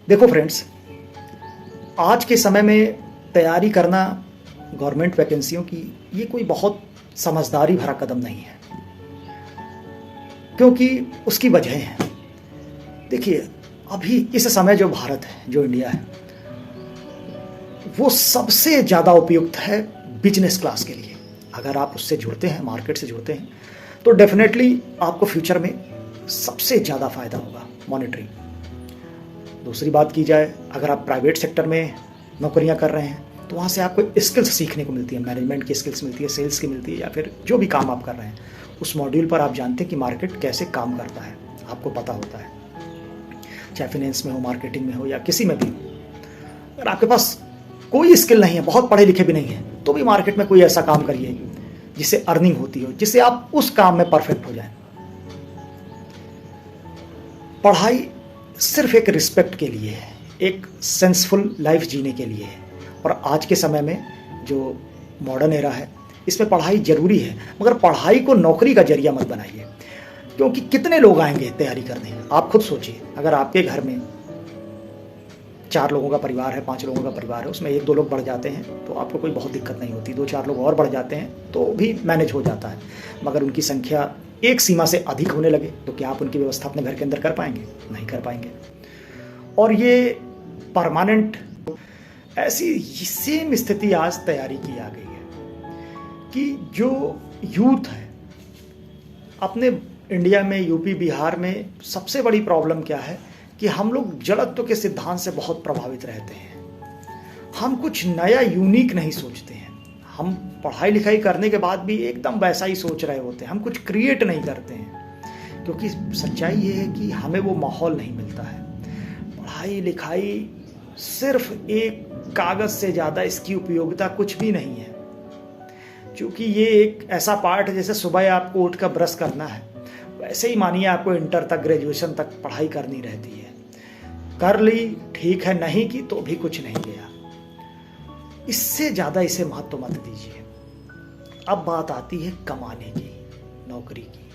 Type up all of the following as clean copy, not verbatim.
देखो फ्रेंड्स, आज के समय में तैयारी करना गवर्नमेंट वैकेंसियों की ये कोई बहुत समझदारी भरा कदम नहीं है, क्योंकि उसकी वजह है। देखिए, अभी इस समय जो भारत है, जो इंडिया है, वो सबसे ज़्यादा उपयुक्त है बिजनेस क्लास के लिए। अगर आप उससे जुड़ते हैं, मार्केट से जुड़ते हैं, तो डेफिनेटली आपको फ्यूचर में सबसे ज़्यादा फ़ायदा होगा मॉनेटरी। दूसरी बात की जाए, अगर आप प्राइवेट सेक्टर में नौकरियां कर रहे हैं तो वहाँ से आपको स्किल्स सीखने को मिलती है, मैनेजमेंट की स्किल्स मिलती है, सेल्स की मिलती है, या फिर जो भी काम आप कर रहे हैं उस मॉड्यूल पर आप जानते हैं कि मार्केट कैसे काम करता है, आपको पता होता है। चाहे फाइनेंस में हो, मार्केटिंग में हो, या किसी में भी हो। अगर आपके पास कोई स्किल नहीं है, बहुत पढ़े लिखे भी नहीं है, तो भी मार्केट में कोई ऐसा काम करिए जिससे अर्निंग होती हो, जिससे आप उस काम में परफेक्ट हो जाए। पढ़ाई सिर्फ एक रिस्पेक्ट के लिए है, एक सेंसफुल लाइफ जीने के लिए है। और आज के समय में जो मॉडर्न एरा है, इसमें पढ़ाई ज़रूरी है, मगर पढ़ाई को नौकरी का जरिया मत बनाइए। क्योंकि कितने लोग आएंगे तैयारी करने, आप खुद सोचिए। अगर आपके घर में 4 लोगों का परिवार है, 5 लोगों का परिवार है, उसमें 1-2 लोग बढ़ जाते हैं तो आपको कोई बहुत दिक्कत नहीं होती। 2-4 लोग और बढ़ जाते हैं तो भी मैनेज हो जाता है। मगर उनकी संख्या एक सीमा से अधिक होने लगे तो क्या आप उनकी व्यवस्था अपने घर के अंदर कर पाएंगे? नहीं कर पाएंगे। और ये परमानेंट ऐसी सेम स्थिति आज तैयारी की आ गई है कि जो यूथ है अपने इंडिया में, यूपी बिहार में, सबसे बड़ी प्रॉब्लम क्या है कि हम लोग जड़त्व के सिद्धांत से बहुत प्रभावित रहते हैं। हम कुछ नया यूनिक नहीं सोचते हैं। हम पढ़ाई लिखाई करने के बाद भी एकदम वैसा ही सोच रहे होते हैं, हम कुछ क्रिएट नहीं करते हैं। क्योंकि सच्चाई ये है कि हमें वो माहौल नहीं मिलता है। पढ़ाई लिखाई सिर्फ एक कागज़ से ज़्यादा इसकी उपयोगिता कुछ भी नहीं है। क्योंकि ये एक ऐसा पार्ट है जैसे सुबह आपको उठ कर ब्रश करना है, वैसे ही मानिए आपको इंटर तक, ग्रेजुएशन तक पढ़ाई करनी रहती है। कर ली ठीक है, नहीं की तो भी कुछ नहीं गया। इससे ज़्यादा इसे महत्व मत दीजिए। अब बात आती है कमाने की, नौकरी की।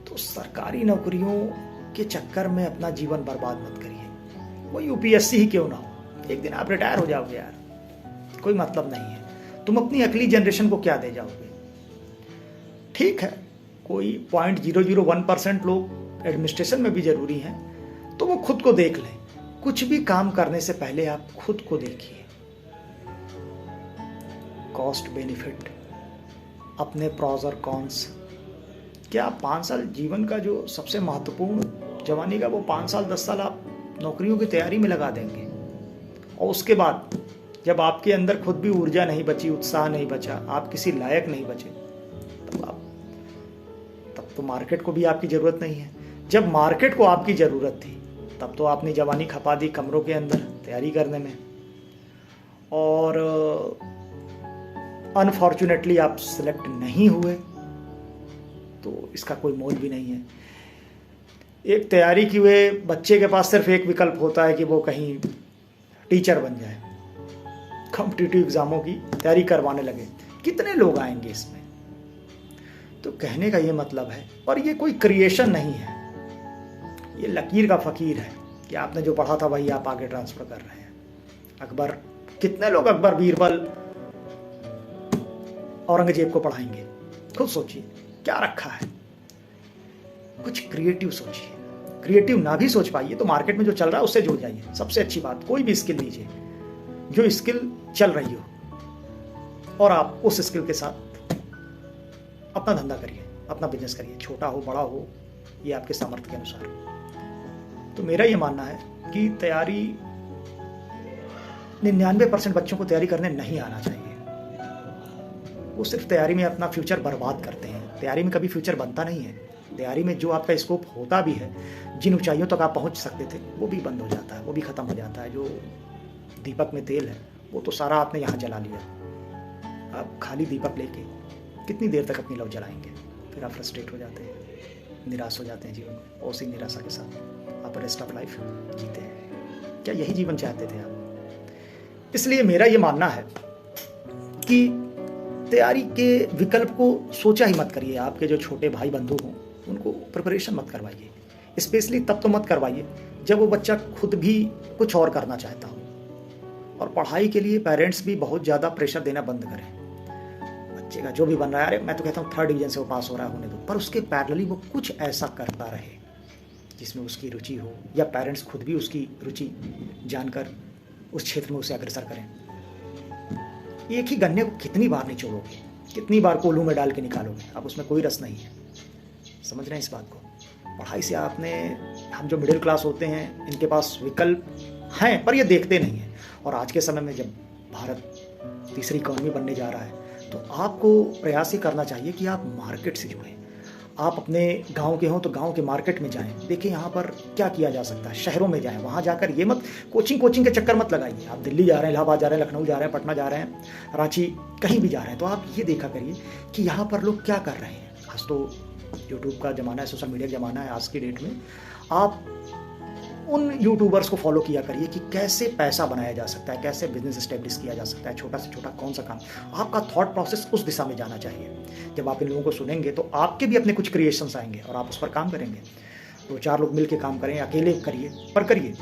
तो सरकारी नौकरियों के चक्कर में अपना जीवन बर्बाद मत करिए। वो यूपीएससी ही क्यों ना हो, एक दिन आप रिटायर हो जाओगे यार, कोई मतलब नहीं है। तुम अपनी अगली जनरेशन को क्या दे जाओगे? ठीक है, कोई 0.001% लोग एडमिनिस्ट्रेशन में भी जरूरी हैं, तो वो खुद को देख लें। कुछ भी काम करने से पहले आप खुद को देखिए, कॉस्ट बेनिफिट, अपने प्रॉज और कॉन्स। क्या 5 साल जीवन का जो सबसे महत्वपूर्ण जवानी का, वो 5 साल 10 साल आप नौकरियों की तैयारी में लगा देंगे? और उसके बाद जब आपके अंदर खुद भी ऊर्जा नहीं बची, उत्साह नहीं बचा, आप किसी लायक नहीं बचे, तब तो मार्केट को भी आपकी ज़रूरत नहीं है। जब मार्केट को आपकी ज़रूरत थी तब तो आपने जवानी खपा दी कमरों के अंदर तैयारी करने में, और अनफॉर्चुनेटली आप सिलेक्ट नहीं हुए, तो इसका कोई मोल भी नहीं है। एक तैयारी किए हुए बच्चे के पास सिर्फ एक विकल्प होता है कि वो कहीं टीचर बन जाए, कॉम्पिटिटिव एग्जामों की तैयारी करवाने लगे। कितने लोग आएंगे इसमें? तो कहने का ये मतलब है, और ये कोई क्रिएशन नहीं है, ये लकीर का फकीर है कि आपने जो पढ़ा था वही आप आगे ट्रांसफर कर रहे हैं। अकबर, कितने लोग अकबर, बीरबल, औरंगजेब को पढ़ाएंगे? खुद सोचिए क्या रखा है। कुछ क्रिएटिव सोचिए। क्रिएटिव ना भी सोच पाइए तो मार्केट में जो चल रहा है उससे जुड़ जाइए। सबसे अच्छी बात, कोई भी स्किल लीजिए जो स्किल चल रही हो, और आप उस स्किल के साथ अपना धंधा करिए, अपना बिजनेस करिए। छोटा हो बड़ा हो, ये आपके सामर्थ्य के अनुसार। तो मेरा ये मानना है कि तैयारी 99% बच्चों को तैयारी करने नहीं आना चाहिए। वो सिर्फ तैयारी में अपना फ्यूचर बर्बाद करते हैं। तैयारी में कभी फ्यूचर बनता नहीं है। तैयारी में जो आपका स्कोप होता भी है, जिन ऊंचाइयों तक आप पहुंच सकते थे, वो भी बंद हो जाता है, वो भी खत्म हो जाता है। जो दीपक में तेल है वो तो सारा आपने यहाँ जला लिया। आप खाली दीपक लेके कितनी देर तक अपनी लव जलाएंगे? फिर आप फ्रस्ट्रेट हो जाते हैं, निराश हो जाते हैं जीवन में, और उसी निराशा के साथ आप रेस्ट ऑफ लाइफ जीते हैं। क्या यही जीवन चाहते थे आप? इसलिए मेरा ये मानना है कि तैयारी के विकल्प को सोचा ही मत करिए। आपके जो छोटे भाई बंधु हों उनको प्रिपरेशन मत करवाइए। स्पेशली तब तो मत करवाइए जब वो बच्चा खुद भी कुछ और करना चाहता हो। और पढ़ाई के लिए पेरेंट्स भी बहुत ज़्यादा प्रेशर देना बंद करें। बच्चे का जो भी बन रहा है, अरे मैं तो कहता हूँ 3rd डिवीजन से वो पास हो रहा है, होने दो, पर उसके पैरेलली वो कुछ ऐसा करता रहे जिसमें उसकी रुचि हो, या पेरेंट्स खुद भी उसकी रुचि जानकर उस क्षेत्र में उसे अग्रसर करें। एक ही गन्ने को कितनी बार निचोड़ोगे, कितनी बार कोल्हू में डाल के निकालोगे, अब उसमें कोई रस नहीं है। समझ रहे हैं इस बात को? पढ़ाई से हम जो मिडिल क्लास होते हैं, इनके पास विकल्प हैं, पर ये देखते नहीं हैं। और आज के समय में जब भारत तीसरी इकॉनमी बनने जा रहा है, तो आपको प्रयास ही करना चाहिए कि आप मार्केट से जुड़ें। आप अपने गांव के हों तो गांव के मार्केट में जाएं, देखिए यहाँ पर क्या किया जा सकता है। शहरों में जाएं, वहाँ जाकर ये मत कोचिंग के चक्कर मत लगाइए। आप दिल्ली जा रहे हैं, इलाहाबाद जा रहे हैं, लखनऊ जा रहे हैं, पटना जा रहे हैं, रांची, कहीं भी जा रहे हैं, तो आप ये देखा करिए कि यहाँ पर लोग क्या कर रहे हैं। आज तो यूट्यूब का ज़माना है, सोशल मीडिया का ज़माना है। आज की डेट में आप उन यूट्यूबर्स को फॉलो किया करिए कि कैसे पैसा बनाया जा सकता है, कैसे बिजनेस एस्टेब्लिश किया जा सकता है, छोटा से छोटा कौन सा काम। आपका थॉट प्रोसेस उस दिशा में जाना चाहिए। जब आप इन लोगों को सुनेंगे तो आपके भी अपने कुछ क्रिएशंस आएंगे और आप उस पर काम करेंगे। 2-4 लोग मिल के काम करें, अकेले करिए, पर करिए,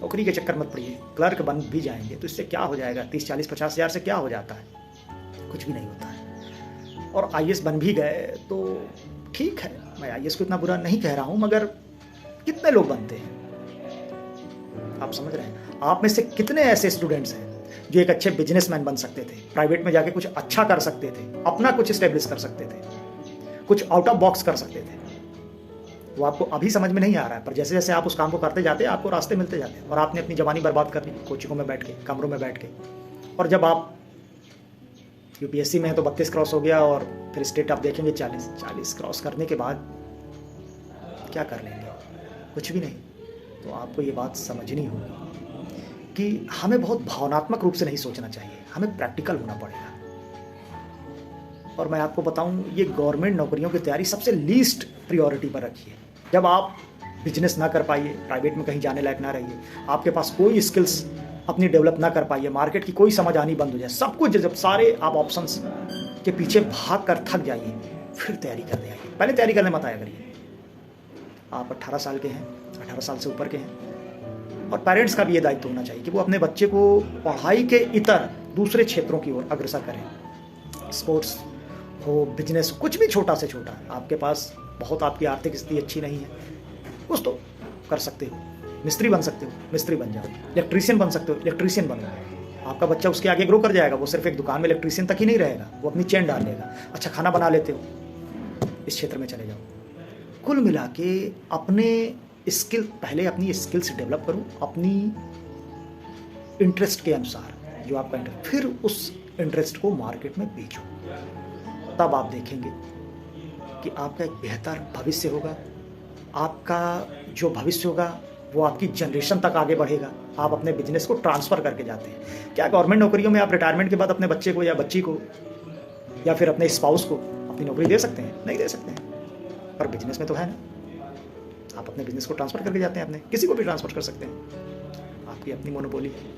नौकरी के चक्कर मत पड़िए। क्लर्क बन भी जाएंगे तो इससे क्या हो जाएगा? 30, 40, 50 हज़ार से क्या हो जाता है? कुछ भी नहीं होता है। और IAS बन भी गए तो ठीक है, मैं IAS को इतना बुरा नहीं कह रहा हूँ, मगर कितने लोग बनते हैं? आप समझ रहे हैं? आप में से कितने ऐसे स्टूडेंट्स हैं जो एक अच्छे बिजनेसमैन बन सकते थे, प्राइवेट में जाके कुछ अच्छा कर सकते थे, अपना कुछ स्टेब्लिश कर सकते थे, कुछ आउट ऑफ बॉक्स कर सकते थे। वो आपको अभी समझ में नहीं आ रहा है, पर जैसे जैसे आप उस काम को करते जाते हैं, आपको रास्ते मिलते जाते हैं। और आपने अपनी जवानी बर्बाद कर ली कोचिंगों में बैठ के, कमरों में बैठ के। और जब आप UPSC में हैं तो 32 क्रॉस हो गया, और फिर स्टेट आप देखेंगे 40 क्रॉस करने के बाद क्या कर लेंगे? कुछ भी नहीं। तो आपको ये बात समझनी होगी कि हमें बहुत भावनात्मक रूप से नहीं सोचना चाहिए, हमें प्रैक्टिकल होना पड़ेगा। और मैं आपको बताऊं, ये गवर्नमेंट नौकरियों की तैयारी सबसे लीस्ट प्रायोरिटी पर रखिए। जब आप बिजनेस ना कर पाइए, प्राइवेट में कहीं जाने लायक ना रहिए, आपके पास कोई स्किल्स अपनी डेवलप ना कर पाइए, मार्केट की कोई समझ आनी बंद हो जाए, सब कुछ जब सारे आप ऑप्शंस के पीछे भाग कर थक जाइए, फिर तैयारी करने आइए। पहले तैयारी करने मत आया करिए। आप 18 साल के हैं, 18 साल से ऊपर के हैं, और पेरेंट्स का भी ये दायित्व होना चाहिए कि वो अपने बच्चे को पढ़ाई के इतर दूसरे क्षेत्रों की ओर अग्रसर करें। स्पोर्ट्स हो, बिजनेस, कुछ भी छोटा से छोटा। आपके पास बहुत, आपकी आर्थिक स्थिति अच्छी नहीं है, कुछ तो कर सकते हो। मिस्त्री बन सकते हो, मिस्त्री बन जाओ। इलेक्ट्रीशियन बन सकते हो, इलेक्ट्रीशियन बनो। आपका बच्चा उसके आगे ग्रो कर जाएगा। वो सिर्फ एक दुकान में इलेक्ट्रीशियन तक ही नहीं रहेगा, वो अपनी चेन डाल लेगा। अच्छा खाना बना लेते हो, इस क्षेत्र में चले जाओ। कुल मिला के अपने स्किल, पहले अपनी स्किल्स डेवलप करो अपनी इंटरेस्ट के अनुसार, जो आपका इंटरेस्ट, फिर उस इंटरेस्ट को मार्केट में बेचो। तब आप देखेंगे कि आपका एक बेहतर भविष्य होगा। आपका जो भविष्य होगा वो आपकी जनरेशन तक आगे बढ़ेगा। आप अपने बिजनेस को ट्रांसफ़र करके जाते हैं। क्या गवर्नमेंट नौकरियों में आप रिटायरमेंट के बाद अपने बच्चे को या बच्ची को या फिर अपने स्पाउस को अपनी नौकरी दे सकते हैं? नहीं दे सकते हैं। पर बिजनेस में तो है ना, आप अपने बिजनेस को ट्रांसफ़र करके जाते हैं, अपने किसी को भी ट्रांसफ़र कर सकते हैं। आपकी अपनी मोनोपोली है,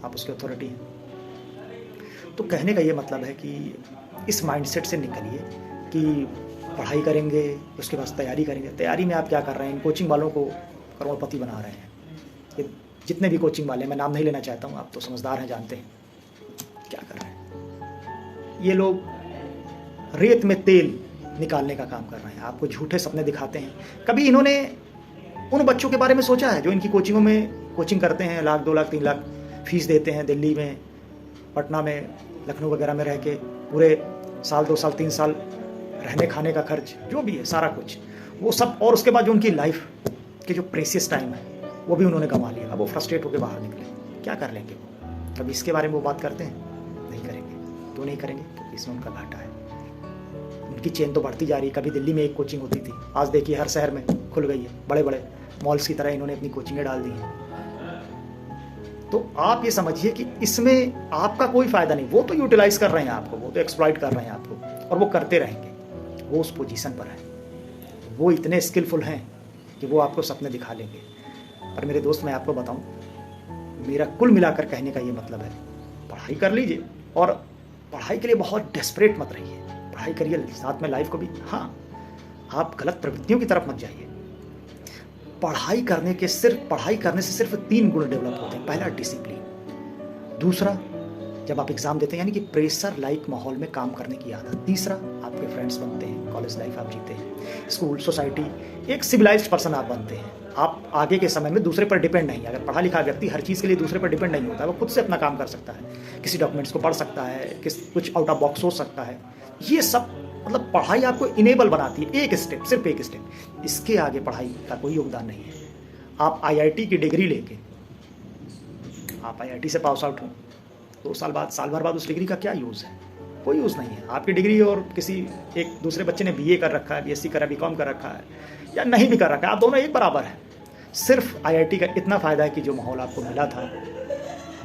आप उसकी अथॉरिटी हैं। तो कहने का ये मतलब है कि इस माइंडसेट से निकलिए कि पढ़ाई करेंगे, उसके बाद तैयारी करेंगे। तैयारी में आप क्या कर रहे हैं? इन कोचिंग वालों को करोड़पति बना रहे हैं। ये जितने भी कोचिंग वाले, मैं नाम नहीं लेना चाहता हूँ, आप तो समझदार हैं, जानते हैं क्या कर रहे हैं। ये लोग रेत में तेल निकालने का काम कर रहे हैं, आपको झूठे सपने दिखाते हैं। कभी इन्होंने उन बच्चों के बारे में सोचा है जो इनकी कोचिंगों में कोचिंग करते हैं, 1 लाख 2 लाख 3 लाख फीस देते हैं, दिल्ली में, पटना में, लखनऊ वगैरह में रह के पूरे साल 2 साल 3 साल रहने खाने का खर्च जो भी है सारा कुछ वो सब, और उसके बाद जो उनकी लाइफ के जो प्रेशियस टाइम है वो भी उन्होंने गंवा लिया। अब वो फ्रस्ट्रेट होकर बाहर निकले, क्या कर लेंगे वो? कभी इसके बारे में वो बात करते हैं? नहीं करेंगे। तो नहीं करेंगे क्योंकि इसमें उनका घाटा है। उनकी चेन तो बढ़ती जा रही है। कभी दिल्ली में एक कोचिंग होती थी, आज देखिए हर शहर में खुल गई है, बड़े बड़े मॉल्स की तरह इन्होंने अपनी कोचिंगें डाल दी हैं। तो आप ये समझिए कि इसमें आपका कोई फ़ायदा नहीं। वो तो यूटिलाइज कर रहे हैं आपको, वो तो एक्सप्लॉइट कर रहे हैं आपको, और वो करते रहेंगे। वो उस पोजीशन पर है, वो इतने स्किलफुल हैं कि वो आपको सपने दिखा लेंगे। पर मेरे दोस्त, मैं आपको बताऊं, मेरा कुल मिलाकर कहने का ये मतलब है, पढ़ाई कर लीजिए, और पढ़ाई के लिए बहुत डेस्परेट मत रहिए। पढ़ाई करिए, साथ में लाइफ को भी। हाँ, आप गलत प्रवृत्तियों की तरफ मत जाइए। पढ़ाई करने से सिर्फ 3 गुण डेवलप होते हैं। पहला डिसिप्लिन, दूसरा जब आप एग्ज़ाम देते हैं यानी कि प्रेशर लाइक माहौल में काम करने की आदत, तीसरा आपके फ्रेंड्स बनते हैं, कॉलेज लाइफ आप जीते हैं, स्कूल, सोसाइटी, एक सिविलाइज्ड पर्सन आप बनते हैं। आप आगे के समय में दूसरे पर डिपेंड नहीं है। अगर पढ़ा लिखा व्यक्ति हर चीज़ के लिए दूसरे पर डिपेंड नहीं होता है, वो खुद से अपना काम कर सकता है, किसी डॉक्यूमेंट्स को पढ़ सकता है, कुछ आउट ऑफ बॉक्स सोच सकता है। ये सब मतलब पढ़ाई आपको इनेबल बनाती है, एक स्टेप, सिर्फ एक स्टेप। इसके आगे पढ़ाई का कोई योगदान नहीं है। आप IIT की डिग्री लेके, आप IIT से पास आउट हो, 2 साल बाद, साल भर बाद उस डिग्री का क्या यूज़ है? कोई यूज़ नहीं है। आपकी डिग्री और किसी एक दूसरे बच्चे ने BA कर रखा है, BSc करा, BCom कर रखा है या नहीं भी कर रखा है, आप दोनों एक बराबर हैं। सिर्फ IIT का इतना फ़ायदा है कि जो माहौल आपको मिला था,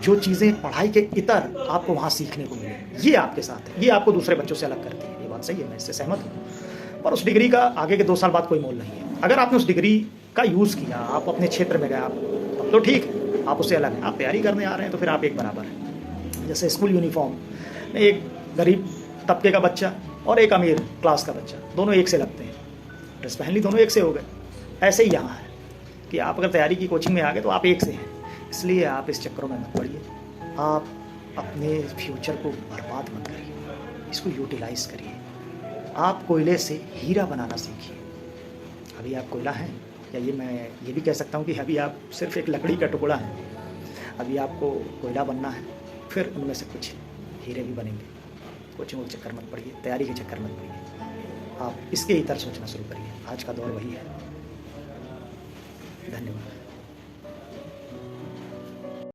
जो चीज़ें पढ़ाई के इतर आपको वहाँ सीखने को मिले, ये आपके साथ है, ये आपको दूसरे बच्चों से अलग करती है। ये बात सही है, मैं इससे सहमत हूँ। पर उस डिग्री का आगे के 2 साल बाद कोई मोल नहीं है। अगर आपने उस डिग्री का यूज़ किया, आप अपने क्षेत्र में गए, आप तब तो ठीक है, आप उससे अलग हैं। आप तैयारी करने आ रहे हैं तो फिर आप एक बराबर हैं। जैसे स्कूल यूनिफॉर्म में एक गरीब तबके का बच्चा और एक अमीर क्लास का बच्चा, दोनों एक से लगते हैं, ड्रेस पहन ली, दोनों एक से हो गए। ऐसे ही यहाँ है कि आप अगर तैयारी की कोचिंग में आ गए तो आप एक से हैं। इसलिए आप इस चक्करों में मत पड़िए। आप अपने फ्यूचर को बर्बाद मत करिए, इसको यूटिलाइज़ करिए। आप कोयले से हीरा बनाना सीखिए। अभी आप कोयला हैं, या मैं ये भी कह सकता हूँ कि अभी आप सिर्फ एक लकड़ी का टुकड़ा है। अभी आपको कोयला बनना है, फिर उनमें से कुछ हीरे भी बनेंगे। कोचिंग के चक्कर मत पड़िए, तैयारी के चक्कर मत पड़िए। आप इसके इतर सोचना शुरू करिए। आज का दौर वही है। धन्यवाद।